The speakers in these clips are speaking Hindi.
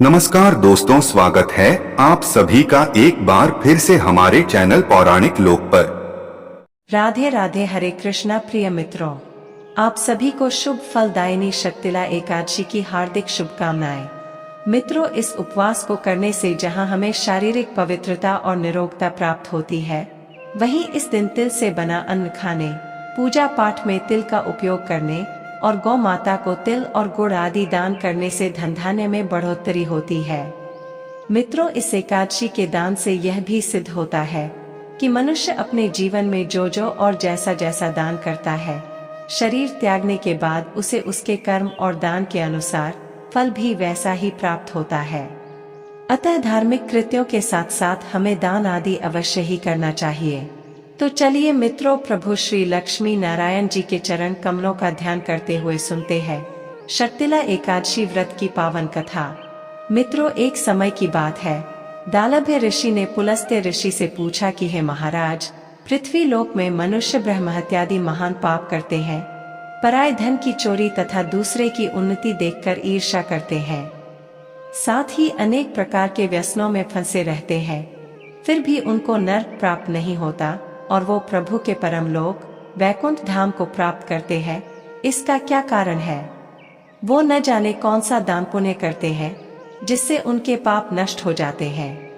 नमस्कार दोस्तों, स्वागत है आप सभी का एक बार फिर से हमारे चैनल पौराणिक लोक पर। राधे राधे। हरे कृष्णा। प्रिय मित्रों, आप सभी को शुभ फलदायिनी शक्तिला एकादशी की हार्दिक शुभकामनाएं। मित्रों, इस उपवास को करने से जहां हमें शारीरिक पवित्रता और निरोगता प्राप्त होती है, वहीं इस दिन तिल से बना अन्न खाने, पूजा पाठ में तिल का उपयोग करने और गौ माता को तिल और गुड़ आदि दान करने से धन धान्य में बढ़ोतरी होती है। मित्रों, इस एकादशी के दान से यह भी सिद्ध होता है कि मनुष्य अपने जीवन में जो जो और जैसा जैसा दान करता है, शरीर त्यागने के बाद उसे उसके कर्म और दान के अनुसार फल भी वैसा ही प्राप्त होता है। अतः धार्मिक कृत्यों के साथ साथ हमें दान आदि अवश्य ही करना चाहिए। तो चलिए मित्रों, प्रभु श्री लक्ष्मी नारायण जी के चरण कमलों का ध्यान करते हुए सुनते हैं शक्तिला एकादशी व्रत की पावन कथा। मित्रों, एक समय की बात है, दालभ्य ऋषि ने पुलस्त्य ऋषि से पूछा कि हे महाराज, पृथ्वी लोक में मनुष्य ब्रह्महत्यादि महान पाप करते हैं, पराय धन की चोरी तथा दूसरे की उन्नति देखकर ईर्ष्या करते हैं, साथ ही अनेक प्रकार के व्यसनों में फंसे रहते हैं, फिर भी उनको नर्क प्राप्त नहीं होता और वो प्रभु के परम लोक वैकुंठ धाम को प्राप्त करते हैं। इसका क्या कारण है? वो न जाने कौन सा दान पुण्य करते हैं जिससे उनके पाप नष्ट हो जाते हैं।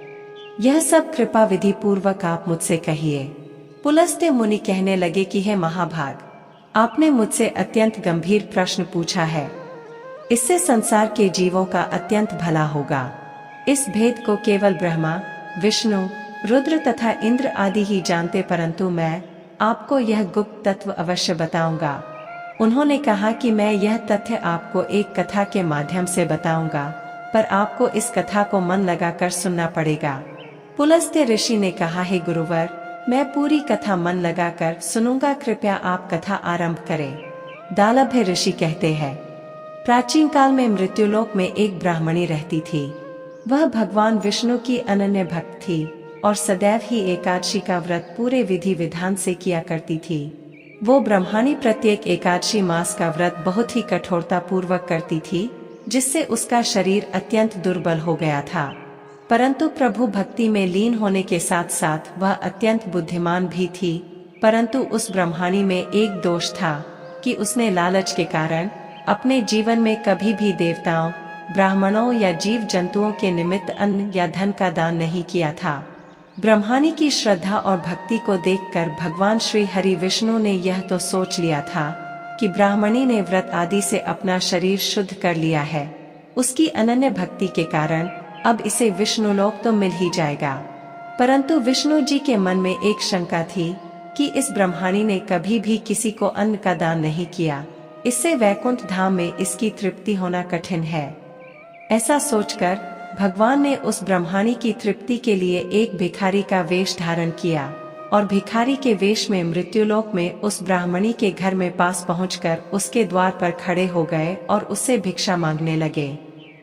यह सब कृपा विधि पूर्वक आप मुझसे कहिए। पुलस्त्य मुनि कहने लगे कि हे महाभाग, आपने मुझसे अत्यंत गंभीर प्रश्न पूछा है। इससे संसार के जीवों का अत्यंत भला होगा। इस भेद को केवल ब्रह्मा, विष्णु, रुद्र तथा इंद्र आदि ही जानते, परंतु मैं आपको यह गुप्त तत्व अवश्य बताऊंगा। उन्होंने कहा कि मैं यह तथ्य आपको एक कथा के माध्यम से बताऊंगा, पर आपको इस कथा को मन लगाकर सुनना पड़ेगा। पुलस्त्य ऋषि ने कहा, हे गुरुवर, मैं पूरी कथा मन लगाकर सुनूंगा, कृपया आप कथा आरंभ करें। दालभ्य ऋषि कहते हैं, प्राचीन काल में मृत्युलोक में एक ब्राह्मणी रहती थी। वह भगवान विष्णु की अनन्य भक्त थी और सदैव ही एकादशी का व्रत पूरे विधि विधान से किया करती थी। वो ब्राह्मणी प्रत्येक एकादशी मास का व्रत बहुत ही कठोरता पूर्वक करती थी, जिससे उसका शरीर अत्यंत दुर्बल हो गया था। परंतु प्रभु भक्ति में लीन होने के साथ साथ वह अत्यंत बुद्धिमान भी थी। परंतु उस ब्राह्मणी में एक दोष था कि उसने लालच के कारण अपने जीवन में कभी भी देवताओं, ब्राह्मणों या जीव जंतुओं के निमित्त अन्न या धन का दान नहीं किया था। ब्राह्मणी की श्रद्धा और भक्ति को देखकर भगवान श्री हरि विष्णु ने यह तो सोच लिया था कि ब्राह्मणी ने व्रत आदि से अपना शरीर शुद्ध कर लिया है। उसकी अनन्य भक्ति के कारण अब इसे विष्णु लोक तो मिल ही जाएगा। परंतु विष्णु जी के मन में एक शंका थी कि इस ब्राह्मणी ने कभी भी किसी को अन्न का दान नहीं किया, इससे वैकुंठ धाम में इसकी तृप्ति होना कठिन है। ऐसा सोचकर भगवान ने उस ब्राह्मणी की तृप्ति के लिए एक भिखारी का वेश धारण किया और भिखारी के वेश में मृत्युलोक में उस ब्राह्मणी के घर में पास पहुंचकर उसके द्वार पर खड़े हो गए और उससे भिक्षा मांगने लगे।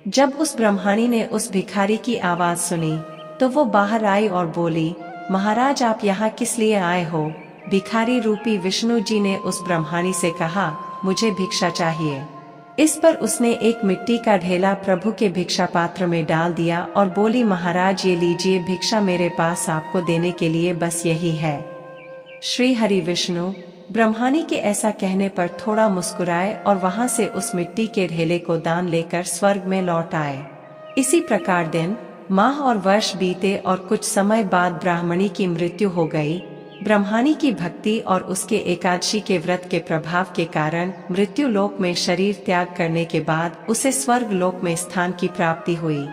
जब उस ब्राह्मणी ने उस भिखारी की आवाज सुनी तो वो बाहर आई और बोली, महाराज, आप यहाँ किस लिए आए हो? भिखारी रूपी विष्णु जी ने उस ब्राह्मणी से कहा, मुझे भिक्षा चाहिए। इस पर उसने एक मिट्टी का ढेला प्रभु के भिक्षा पात्र में डाल दिया और बोली, महाराज ये लीजिए, भिक्षा मेरे पास आपको देने के लिए बस यही है। श्री हरि विष्णु ब्राह्मणी के ऐसा कहने पर थोड़ा मुस्कुराए और वहां से उस मिट्टी के ढेले को दान लेकर स्वर्ग में लौट आए। इसी प्रकार दिन, माह और वर्ष बीते और कुछ समय बाद ब्राह्मणी की मृत्यु हो गई। ब्राह्मणी की भक्ति और उसके एकादशी के व्रत के प्रभाव के कारण मृत्यु लोक में शरीर त्याग करने के बाद उसे स्वर्ग लोक में स्थान की प्राप्ति हुई।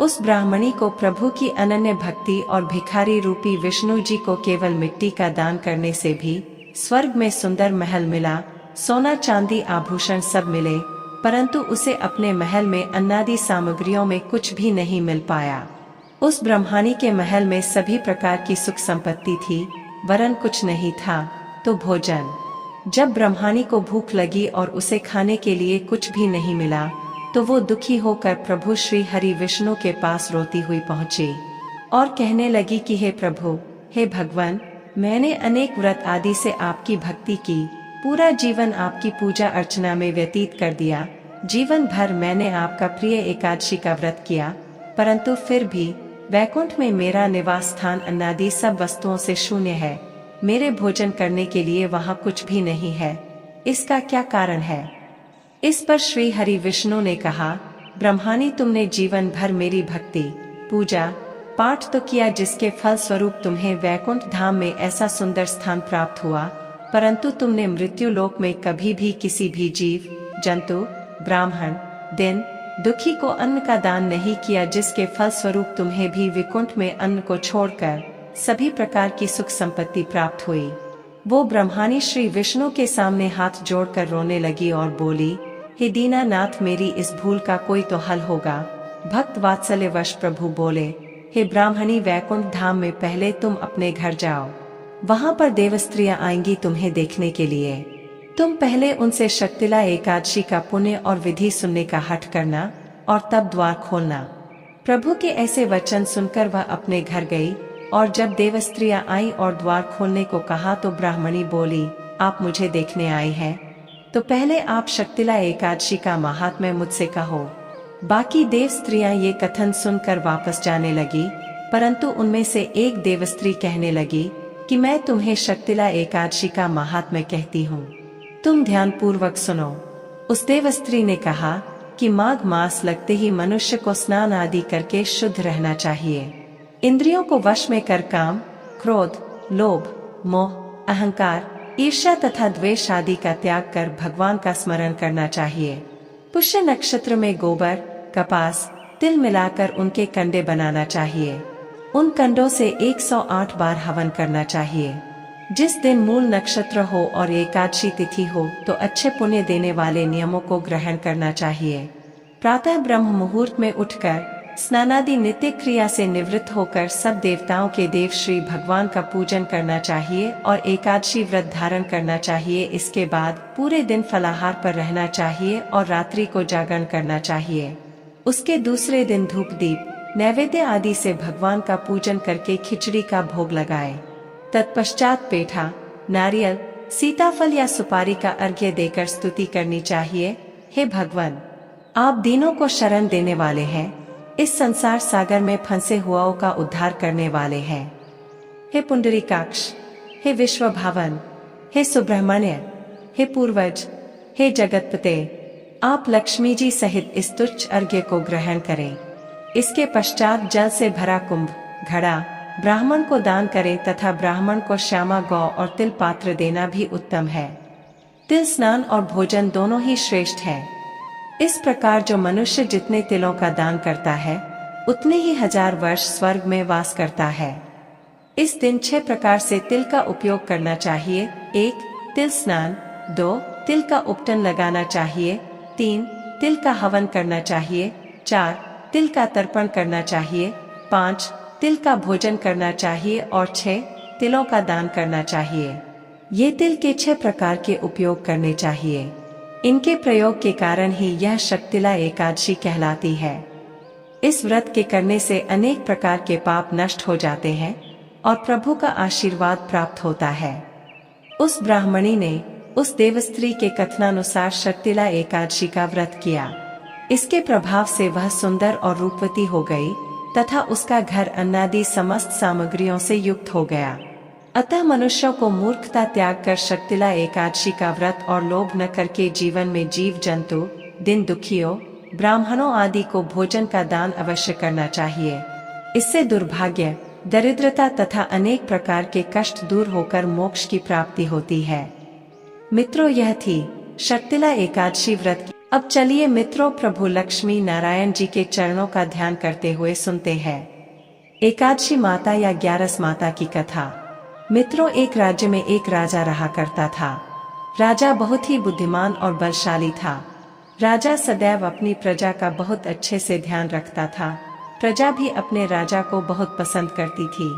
उस ब्राह्मणी को प्रभु की अनन्य भक्ति और भिखारी रूपी विष्णु जी को केवल मिट्टी का दान करने से भी स्वर्ग में सुंदर महल मिला, सोना चांदी आभूषण सब मिले, परंतु उसे अपने महल में अन्नादि सामग्रियों में कुछ भी नहीं मिल पाया। उस ब्राह्मणी के महल में सभी प्रकार की सुख संपत्ति थी, वरन कुछ नहीं था तो भोजन। जब ब्राह्मणी को भूख लगी और उसे खाने के लिए कुछ भी नहीं मिला तो वो दुखी होकर प्रभु श्री हरि विष्णु के पास रोती हुई पहुंची और कहने लगी कि हे प्रभु, हे भगवान, मैंने अनेक व्रत आदि से आपकी भक्ति की, पूरा जीवन आपकी पूजा अर्चना में व्यतीत कर दिया, जीवन भर मैंने आपका प्रिय एकादशी का व्रत किया, परंतु फिर भी वैकुंठ में मेरा निवास स्थान अन्नादि सब वस्तुओं से शून्य है। मेरे भोजन करने के लिए वहाँ कुछ भी नहीं है। इसका क्या कारण है? इस पर श्री हरि विष्णु ने कहा, ब्रह्मानी, तुमने जीवन भर मेरी भक्ति, पूजा, पाठ तो किया, जिसके फल स्वरूप तुम्हें वैकुंठ धाम में ऐसा सुंदर स्थान प्राप्त हुआ, परंतु तुमने मृत्यु लोक में कभी भी किसी भी जीव, जंतु, ब्राह्मण, दीन दुखी को अन्न का दान नहीं किया, जिसके फल स्वरूप तुम्हें भी वैकुंठ में अन्न को छोड़कर सभी प्रकार की सुख संपत्ति प्राप्त हुई। वो ब्रह्मानी श्री विष्णु के सामने हाथ जोड़कर रोने लगी और बोली, हे दीनानाथ, मेरी इस भूल का कोई तो हल होगा। भक्त वात्सल्यवश प्रभु बोले, हे ब्राह्मणी, वैकुंठ धाम में पहले तुम अपने घर जाओ, वहाँ पर देवस्त्रियां आएंगी तुम्हें देखने के लिए। तुम पहले उनसे शक्तिला एकादशी का पुण्य और विधि सुनने का हठ करना और तब द्वार खोलना। प्रभु के ऐसे वचन सुनकर वह अपने घर गई, और जब देवस्त्रियां आई और द्वार खोलने को कहा तो ब्राह्मणी बोली, आप मुझे देखने आई हैं, तो पहले आप शक्तिला एकादशी का महात्म्य मुझसे कहो। बाकी देव स्त्रियां ये कथन सुनकर वापस जाने लगी, परंतु उनमें से एक देवस्त्री कहने लगी कि मैं तुम्हें शक्तिला एकादशी का महात्म्य कहती हूँ, तुम ध्यान पूर्वक सुनो। उस देवस्त्री ने कहा कि माघ मास लगते ही मनुष्य को स्नान आदि करके शुद्ध रहना चाहिए। इंद्रियों को वश में कर काम, क्रोध, लोभ, मोह, अहंकार, ईर्ष्या तथा द्वेष आदि का त्याग कर भगवान का स्मरण करना चाहिए। पुष्य नक्षत्र में गोबर, कपास, तिल मिलाकर उनके कंडे बनाना चाहिए। उन कंडों से 108 बार हवन करना चाहिए। जिस दिन मूल नक्षत्र हो और एकादशी तिथि हो तो अच्छे पुण्य देने वाले नियमों को ग्रहण करना चाहिए। प्रातः ब्रह्म मुहूर्त में उठकर स्नानादि नित्य क्रिया से निवृत्त होकर सब देवताओं के देव श्री भगवान का पूजन करना चाहिए और एकादशी व्रत धारण करना चाहिए। इसके बाद पूरे दिन फलाहार पर रहना चाहिए और रात्रि को जागरण करना चाहिए। उसके दूसरे दिन धूप दीप नैवेद्य आदि से भगवान का पूजन करके खिचड़ी का भोग लगाए। तत्पश्चात पेठा, नारियल, सीताफल या सुपारी का अर्घ्य देकर स्तुति करनी चाहिए। हे भगवान, आप दीनों को शरण देने वाले हैं, इस संसार सागर में फंसे हुआओं का उद्धार करने वाले हैं। हे पुंडरीकाक्ष, हे विश्वभावन, हे सुब्रह्मण्य, हे पूर्वज, हे जगतपते, आप लक्ष्मी जी सहित इस तुच्छ अर्घ्य को ग्रहण करें। इसके पश्चात जल से भरा कुंभ, घड़ा ब्राह्मण को दान करें तथा ब्राह्मण को श्यामा गौ और तिल पात्र देना भी उत्तम है। तिल स्नान और भोजन दोनों ही श्रेष्ठ है। इस प्रकार जो मनुष्य जितने तिलों का दान करता है उतने ही 1000 वर्ष स्वर्ग में वास करता है। इस दिन 6 प्रकार से तिल का उपयोग करना चाहिए। 1. तिल स्नान, 2. तिल का उपटन लगाना चाहिए, 3. तिल का हवन करना चाहिए, 4. तिल का तर्पण करना चाहिए, 5. तिल का भोजन करना चाहिए और 6. तिलों का दान करना चाहिए। ये तिल के 6 प्रकार के उपयोग करने चाहिए। इनके प्रयोग के कारण ही यह शक्तिला एकादशी कहलाती है। इस व्रत के करने से अनेक प्रकार के पाप नष्ट हो जाते हैं और प्रभु का आशीर्वाद प्राप्त होता है। उस ब्राह्मणी ने उस देवस्त्री के कथनानुसार शक्तिला एकादशी का व्रत किया। इसके प्रभाव से वह सुंदर और रूपवती हो गई तथा उसका घर अन्नादि समस्त सामग्रियों से युक्त हो गया। अतः मनुष्यों को मूर्खता त्याग कर शक्तिला एकादशी का व्रत और लोभ न करके जीवन में जीव जंतु, दिन दुखियों, ब्राह्मणों आदि को भोजन का दान अवश्य करना चाहिए। इससे दुर्भाग्य, दरिद्रता तथा अनेक प्रकार के कष्ट दूर होकर मोक्ष की प्राप्ति होती है। मित्रों, यह थी शक्तिला एकादशी व्रत की। अब चलिए मित्रों, प्रभु लक्ष्मी नारायण जी के चरणों का ध्यान करते हुए सुनते हैं एकादशी माता या 11 माता की कथा। मित्रों, एक राज्य में एक राजा रहा करता था। राजा बहुत ही बुद्धिमान और बलशाली था। राजा सदैव अपनी प्रजा का बहुत अच्छे से ध्यान रखता था। प्रजा भी अपने राजा को बहुत पसंद करती थी।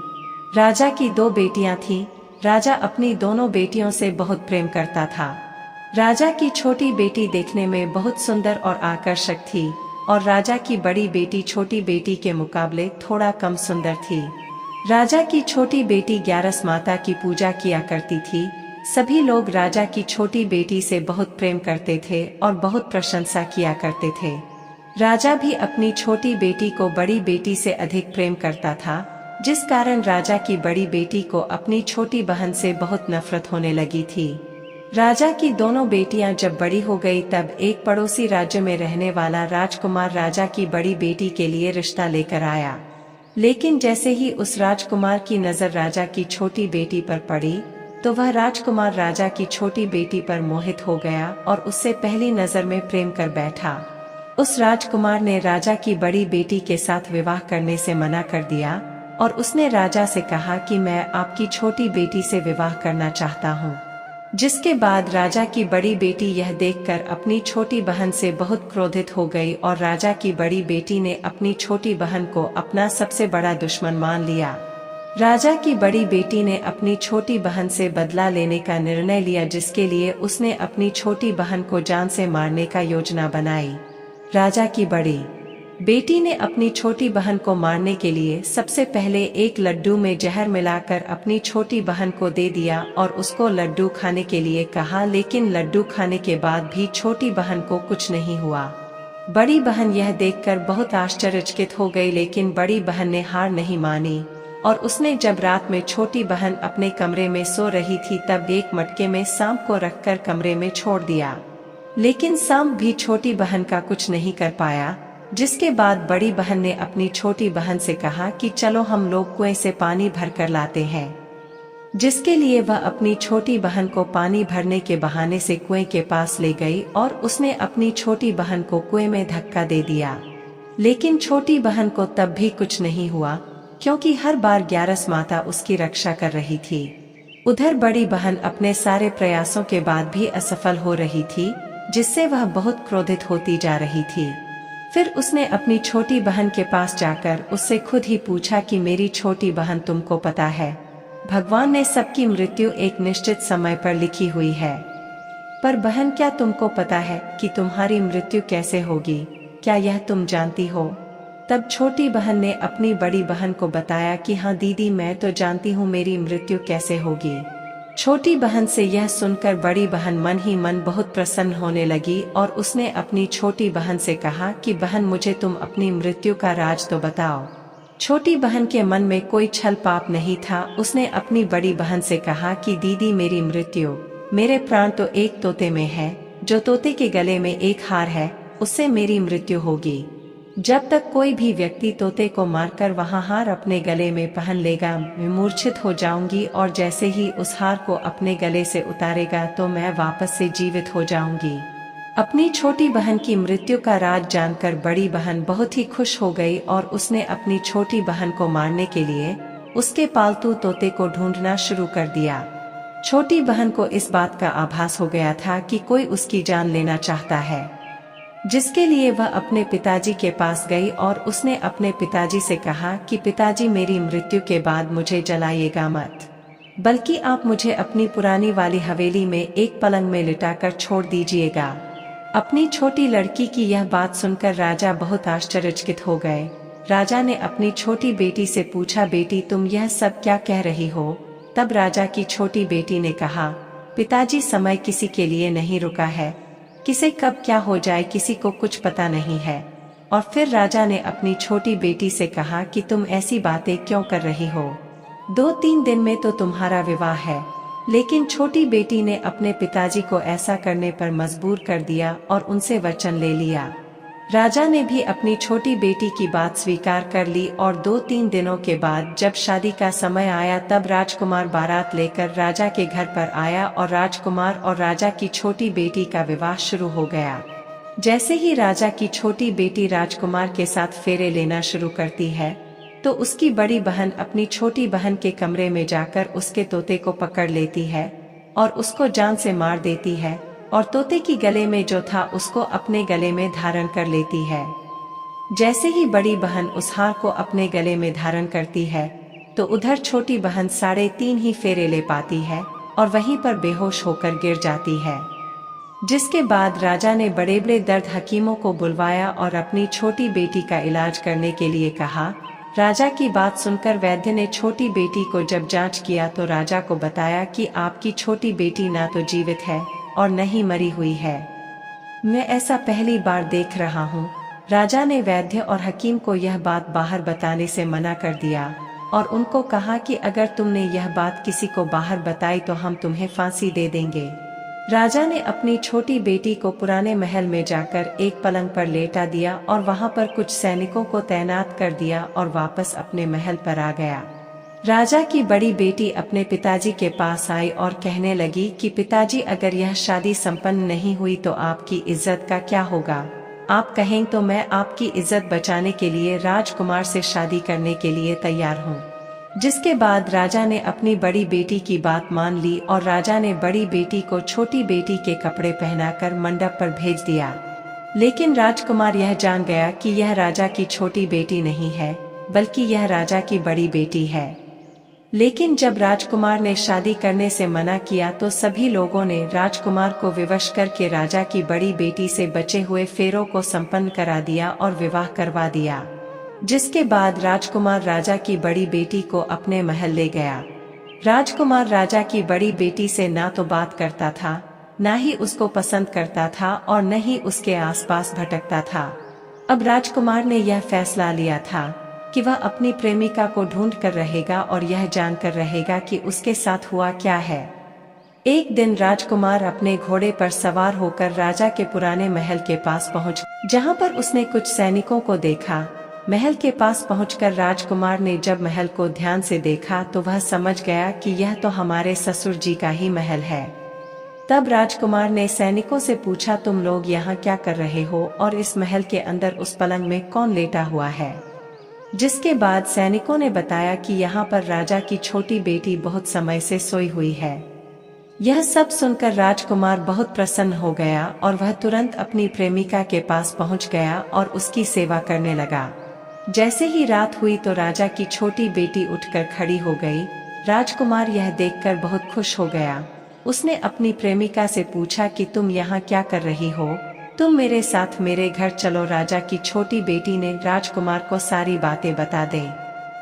राजा की 2 बेटियां थीं। राजा अपनी दोनों बेटियों से बहुत प्रेम करता था। राजा की छोटी बेटी देखने में बहुत सुंदर और आकर्षक थी और राजा की बड़ी बेटी छोटी बेटी के मुकाबले थोड़ा कम सुंदर थी। राजा की छोटी बेटी 11 माता की पूजा किया करती थी। सभी लोग राजा की छोटी बेटी से बहुत प्रेम करते थे और बहुत प्रशंसा किया करते थे। राजा भी अपनी छोटी बेटी को बड़ी बेटी से अधिक प्रेम करता था, जिस कारण राजा की बड़ी बेटी को अपनी छोटी बहन से बहुत नफरत होने लगी थी। राजा की दोनों बेटियां जब बड़ी हो गई तब एक पड़ोसी राज्य में रहने वाला राजकुमार राजा की बड़ी बेटी के लिए रिश्ता लेकर आया। लेकिन जैसे ही उस राजकुमार की नजर राजा की छोटी बेटी पर पड़ी तो वह राजकुमार राजा की छोटी बेटी पर मोहित हो गया और उससे पहली नजर में प्रेम कर बैठा। उस राजकुमार ने राजा की बड़ी बेटी के साथ विवाह करने से मना कर दिया और उसने राजा से कहा कि मैं आपकी छोटी बेटी से विवाह करना चाहता हूँ। जिसके बाद राजा की बड़ी बेटी यह देखकर अपनी छोटी बहन से बहुत क्रोधित हो गई और राजा की बड़ी बेटी ने अपनी छोटी बहन को अपना सबसे बड़ा दुश्मन मान लिया। राजा की बड़ी बेटी ने अपनी छोटी बहन से बदला लेने का निर्णय लिया, जिसके लिए उसने अपनी छोटी बहन को जान से मारने का योजना बनाई। राजा की बड़ी बेटी ने अपनी छोटी बहन को मारने के लिए सबसे पहले एक लड्डू में जहर मिलाकर अपनी छोटी बहन को दे दिया और उसको लड्डू खाने के लिए कहा, लेकिन लड्डू खाने के बाद भी छोटी बहन को कुछ नहीं हुआ। बड़ी बहन यह देखकर बहुत आश्चर्यचकित हो गई, लेकिन बड़ी बहन ने हार नहीं मानी और उसने जब रात में छोटी बहन अपने कमरे में सो रही थी तब एक मटके में सांप को रखकर कमरे में छोड़ दिया। लेकिन सांप भी छोटी बहन का कुछ नहीं कर पाया। जिसके बाद बड़ी बहन ने अपनी छोटी बहन से कहा कि चलो हम लोग कुएं से पानी भर कर लाते हैं। जिसके लिए वह अपनी छोटी बहन को पानी भरने के बहाने से कुएं के पास ले गई और उसने अपनी छोटी बहन को कुएं में धक्का दे दिया। लेकिन छोटी बहन को तब भी कुछ नहीं हुआ, क्योंकि हर बार ग्यारस माता उसकी रक्षा कर रही थी। उधर बड़ी बहन अपने सारे प्रयासों के बाद भी असफल हो रही थी, जिससे वह बहुत क्रोधित होती जा रही थी। फिर उसने अपनी छोटी बहन के पास जाकर उससे खुद ही पूछा कि मेरी छोटी बहन, तुमको पता है भगवान ने सबकी मृत्यु एक निश्चित समय पर लिखी हुई है, पर बहन क्या तुमको पता है कि तुम्हारी मृत्यु कैसे होगी? क्या यह तुम जानती हो? तब छोटी बहन ने अपनी बड़ी बहन को बताया कि हाँ दीदी, मैं तो जानती हूँ मेरी मृत्यु कैसे होगी। छोटी बहन से यह सुनकर बड़ी बहन मन ही मन बहुत प्रसन्न होने लगी और उसने अपनी छोटी बहन से कहा कि बहन, मुझे तुम अपनी मृत्यु का राज तो बताओ। छोटी बहन के मन में कोई छल पाप नहीं था। उसने अपनी बड़ी बहन से कहा कि दीदी, मेरी मृत्यु, मेरे प्राण तो एक तोते में है, जो तोते के गले में एक हार है, उससे मेरी मृत्यु होगी। जब तक कोई भी व्यक्ति तोते को मारकर वहाँ हार अपने गले में पहन लेगा, मैं मूर्छित हो जाऊंगी और जैसे ही उस हार को अपने गले से उतारेगा तो मैं वापस से जीवित हो जाऊंगी। अपनी छोटी बहन की मृत्यु का राज जानकर बड़ी बहन बहुत ही खुश हो गई और उसने अपनी छोटी बहन को मारने के लिए उसके पालतू तोते को ढूंढना शुरू कर दिया। छोटी बहन को इस बात का आभास हो गया था कि कोई उसकी जान लेना चाहता है, जिसके लिए वह अपने पिताजी के पास गई और उसने अपने पिताजी से कहा कि पिताजी, मेरी मृत्यु के बाद मुझे जलाइएगा मत, बल्कि आप मुझे अपनी पुरानी वाली हवेली में एक पलंग में लिटाकर छोड़ दीजिएगा। अपनी छोटी लड़की की यह बात सुनकर राजा बहुत आश्चर्यचकित हो गए। राजा ने अपनी छोटी बेटी से पूछा, बेटी, तुम यह सब क्या कह रही हो? तब राजा की छोटी बेटी ने कहा, पिताजी, समय किसी के लिए नहीं रुका है, किसे कब क्या हो जाए किसी को कुछ पता नहीं है। और फिर राजा ने अपनी छोटी बेटी से कहा कि तुम ऐसी बातें क्यों कर रही हो? 2-3 दिन में तो तुम्हारा विवाह है। लेकिन छोटी बेटी ने अपने पिताजी को ऐसा करने पर मजबूर कर दिया और उनसे वचन ले लिया। राजा ने भी अपनी छोटी बेटी की बात स्वीकार कर ली और 2-3 दिनों के बाद जब शादी का समय आया तब राजकुमार बारात लेकर राजा के घर पर आया और राजकुमार और राजा की छोटी बेटी का विवाह शुरू हो गया। जैसे ही राजा की छोटी बेटी राजकुमार के साथ फेरे लेना शुरू करती है तो उसकी बड़ी बहन अपनी छोटी बहन के कमरे में जाकर उसके तोते को पकड़ लेती है और उसको जान से मार देती है और तोते की गले में जो था उसको अपने गले में धारण कर लेती है। जैसे ही बड़ी बहन उस हार को अपने गले में धारण करती है तो उधर छोटी बहन 3.5 ही फेरे ले पाती है और वहीं पर बेहोश होकर गिर जाती है। जिसके बाद राजा ने बड़े बड़े दर्द हकीमों को बुलवाया और अपनी छोटी बेटी का इलाज करने के लिए कहा। राजा की बात सुनकर वैद्य ने छोटी बेटी को जब जांच किया तो राजा को बताया कि आपकी छोटी बेटी ना तो जीवित है और न ही मरी हुई है। मैं ऐसा पहली बार देख रहा हूँ। राजा ने वैद्य और हकीम को यह बात बाहर बताने से मना कर दिया और उनको कहा कि अगर तुमने यह बात किसी को बाहर बताई तो हम तुम्हें फांसी दे देंगे। राजा ने अपनी छोटी बेटी को पुराने महल में जाकर एक पलंग पर लेटा दिया और वहां पर कुछ सैनिकों को तैनात कर दिया और वापस अपने महल पर आ गया। राजा की बड़ी बेटी अपने पिताजी के पास आई और कहने लगी कि पिताजी, अगर यह शादी संपन्न नहीं हुई तो आपकी इज्जत का क्या होगा? आप कहें तो मैं आपकी इज्जत बचाने के लिए राजकुमार से शादी करने के लिए तैयार हूँ। जिसके बाद राजा ने अपनी बड़ी बेटी की बात मान ली और राजा ने बड़ी बेटी को छोटी बेटी के कपड़े पहनाकर मंडप पर भेज दिया। लेकिन राजकुमार यह जान गया कि यह राजा की छोटी बेटी नहीं है, बल्कि यह राजा की बड़ी बेटी है। लेकिन जब राजकुमार ने शादी करने से मना किया तो सभी लोगों ने राजकुमार को विवश करके राजा की बड़ी बेटी से बचे हुए फेरों को संपन्न करा दिया और विवाह करवा दिया। जिसके बाद राजकुमार राजा की बड़ी बेटी को अपने महल ले गया। राजकुमार राजा की बड़ी बेटी से ना तो बात करता था, ना ही उसको पसंद करता था और न ही उसके आसपास भटकता था। अब राजकुमार ने यह फैसला लिया था कि वह अपनी प्रेमिका को ढूंढ कर रहेगा और यह जानकर रहेगा कि उसके साथ हुआ क्या है। एक दिन राजकुमार अपने घोड़े पर सवार होकर राजा के पुराने महल के पास पहुंच, जहां पर उसने कुछ सैनिकों को देखा। महल के पास पहुंचकर राजकुमार ने जब महल को ध्यान से देखा तो वह समझ गया कि यह तो हमारे ससुर जी का ही महल है। तब राजकुमार ने सैनिकों से पूछा, तुम लोग यहाँ क्या कर रहे हो और इस महल के अंदर उस पलंग में कौन लेटा हुआ है? जिसके बाद सैनिकों ने बताया कि यहाँ पर राजा की छोटी बेटी बहुत समय से सोई हुई है। यह सब सुनकर राजकुमार बहुत प्रसन्न हो गया और वह तुरंत अपनी प्रेमिका के पास पहुँच गया और उसकी सेवा करने लगा। जैसे ही रात हुई तो राजा की छोटी बेटी उठकर खड़ी हो गई। राजकुमार यह देखकर बहुत खुश हो गया। उसने अपनी प्रेमिका से पूछा कि तुम यहाँ क्या कर रही हो? तुम मेरे साथ मेरे घर चलो। राजा की छोटी बेटी ने राजकुमार को सारी बातें बता दी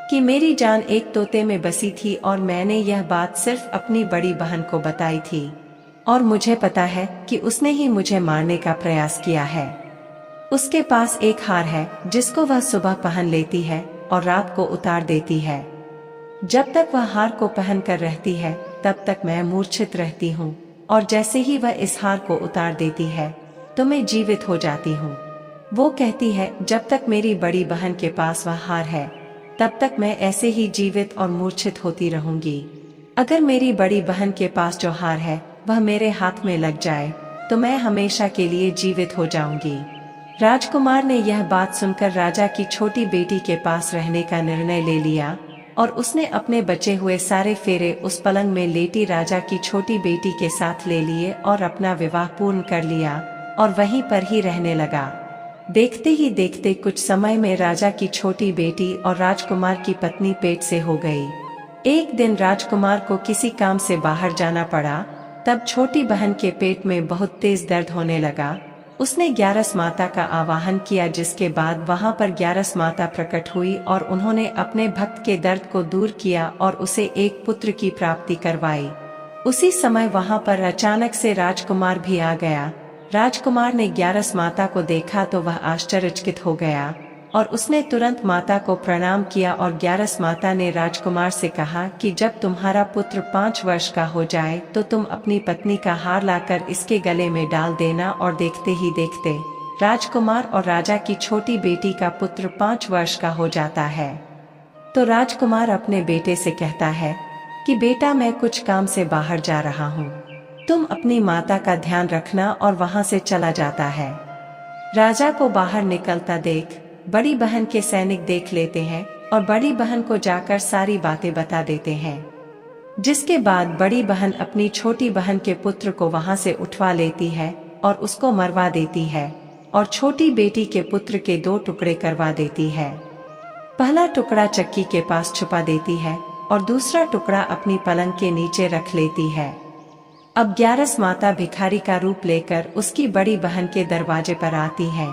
कि मेरी जान एक तोते में बसी थी और मैंने यह बात सिर्फ अपनी बड़ी बहन को बताई थी और मुझे पता है कि उसने ही मुझे मारने का प्रयास किया है। उसके पास एक हार है जिसको वह सुबह पहन लेती है और रात को उतार देती है। जब तक वह हार को पहन कर रहती है तब तक मैं मूर्छित रहती हूँ और जैसे ही वह इस हार को उतार देती है तो मैं जीवित हो जाती हूँ। वो कहती है जब तक मेरी बड़ी बहन के पास वह हार है तब तक मैं ऐसे ही जीवित और मूर्छित होती रहूंगी। अगर मेरी बड़ी बहन के पास जो हार है वह मेरे हाथ में लग जाए तो मैं हमेशा के लिए जीवित हो जाऊंगी। राजकुमार ने यह बात सुनकर राजा की छोटी बेटी के पास रहने का निर्णय ले लिया और उसने अपने बचे हुए सारे फेरे उस पलंग में लेटी राजा की छोटी बेटी के साथ ले लिए और अपना विवाह पूर्ण कर लिया और वहीं पर ही रहने लगा। देखते ही देखते कुछ समय में राजा की छोटी बेटी और राजकुमार की पत्नी पेट से हो गई। एक दिन राजकुमार को किसी काम से बाहर जाना पड़ा। तब छोटी बहन के पेट में बहुत तेज दर्द होने लगा। उसने ग्यारस माता का आवाहन किया, जिसके बाद वहां पर ग्यारस माता प्रकट हुई और उन्होंने अपने भक्त के दर्द को दूर किया और उसे एक पुत्र की प्राप्ति करवाई। उसी समय वहां पर अचानक से राजकुमार भी आ गया। राजकुमार ने ग्यारस माता को देखा तो वह आश्चर्यचकित हो गया और उसने तुरंत माता को प्रणाम किया और ग्यारस माता ने राजकुमार से कहा कि जब तुम्हारा पुत्र 5 वर्ष का हो जाए तो तुम अपनी पत्नी का हार लाकर इसके गले में डाल देना। और देखते ही देखते राजकुमार और राजा की छोटी बेटी का पुत्र 5 वर्ष का हो जाता है। तो राजकुमार अपने बेटे से कहता है कि बेटा, मैं कुछ काम से बाहर जा रहा हूँ, तुम अपनी माता का ध्यान रखना, और वहाँ से चला जाता है। राजा को बाहर निकलता देख बड़ी बहन के सैनिक देख लेते हैं और बड़ी बहन को जाकर सारी बातें बता देते हैं। जिसके बाद बड़ी बहन अपनी छोटी बहन के पुत्र को वहां से उठवा लेती है और उसको मरवा देती है और छोटी बेटी के पुत्र के 2 टुकड़े करवा देती है। पहला टुकड़ा चक्की के पास छुपा देती है और दूसरा टुकड़ा अपनी पलंग के नीचे रख लेती है। अब ग्यारस माता भिखारी का रूप लेकर उसकी बड़ी बहन के दरवाजे पर आती है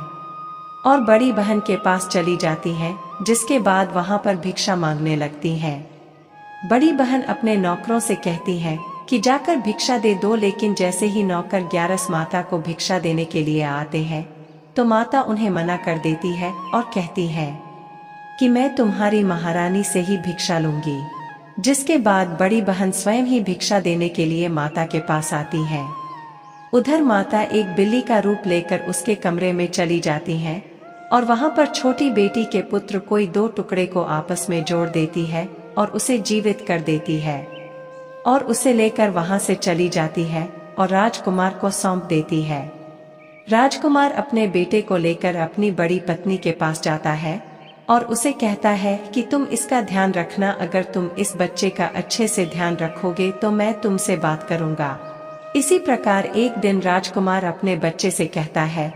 और बड़ी बहन के पास चली जाती हैं, जिसके बाद वहां पर भिक्षा मांगने लगती हैं। बड़ी बहन अपने नौकरों से कहती है कि जाकर भिक्षा दे दो, लेकिन जैसे ही नौकर ग्यारस माता को भिक्षा देने के लिए आते हैं तो माता उन्हें मना कर देती है और कहती है कि मैं तुम्हारी महारानी से ही भिक्षा लूंगी। जिसके बाद बड़ी बहन स्वयं ही भिक्षा देने के लिए माता के पास आती है। उधर माता एक बिल्ली का रूप लेकर उसके कमरे में चली जाती हैं और वहां पर छोटी बेटी के पुत्र कोई दो टुकड़े को आपस में जोड़ देती है और उसे जीवित कर देती है और उसे लेकर वहां से चली जाती है और राजकुमार को सौंप देती है। राजकुमार अपने बेटे को लेकर अपनी बड़ी पत्नी के पास जाता है और उसे कहता है कि तुम इसका ध्यान रखना, अगर तुम इस बच्चे का अच्छे से ध्यान रखोगे तो मैं तुमसे बात करूंगा। इसी प्रकार एक दिन राजकुमार अपने बच्चे से कहता है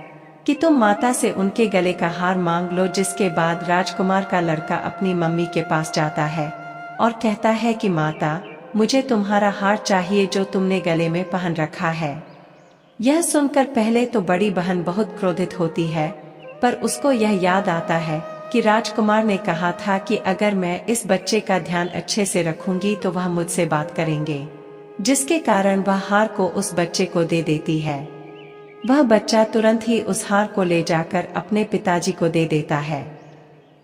कि तुम माता से उनके गले का हार मांग लो। जिसके बाद राजकुमार का लड़का अपनी मम्मी के पास जाता है और कहता है कि माता, मुझे तुम्हारा हार चाहिए जो तुमने गले में पहन रखा है। यह सुनकर पहले तो बड़ी बहन बहुत क्रोधित होती है, पर उसको यह याद आता है कि राजकुमार ने कहा था कि अगर मैं इस बच्चे का ध्यान अच्छे से रखूंगी तो वह मुझसे बात करेंगे, जिसके कारण वह हार को उस बच्चे को दे देती है। वह बच्चा तुरंत ही उस हार को ले जाकर अपने पिताजी को दे देता है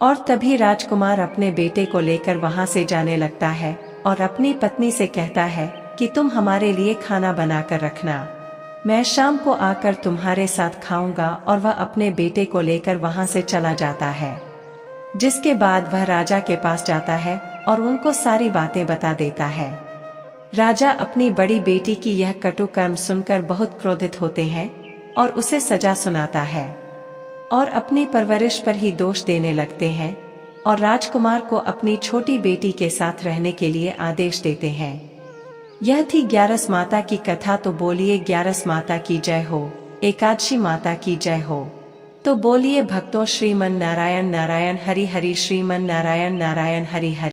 और तभी राजकुमार अपने बेटे को लेकर वहां से जाने लगता है और अपनी पत्नी से कहता है कि तुम हमारे लिए खाना बनाकर रखना, मैं शाम को आकर तुम्हारे साथ खाऊंगा। और वह अपने बेटे को लेकर वहां से चला जाता है। जिसके बाद वह राजा के पास जाता है और उनको सारी बातें बता देता है। राजा अपनी बड़ी बेटी की यह कटु कर्म सुनकर बहुत क्रोधित होते हैं और उसे सजा सुनाता है और अपनी परवरिश पर ही दोष देने लगते हैं और राजकुमार को अपनी छोटी बेटी के साथ रहने के लिए आदेश देते हैं। यह थी ग्यारस माता की कथा। तो बोलिए ग्यारस माता की जय हो, एकादशी माता की जय हो। तो बोलिए भक्तों, श्रीमन नारायण नारायण हरि हरि, श्रीमन नारायण नारायण हरि हरि।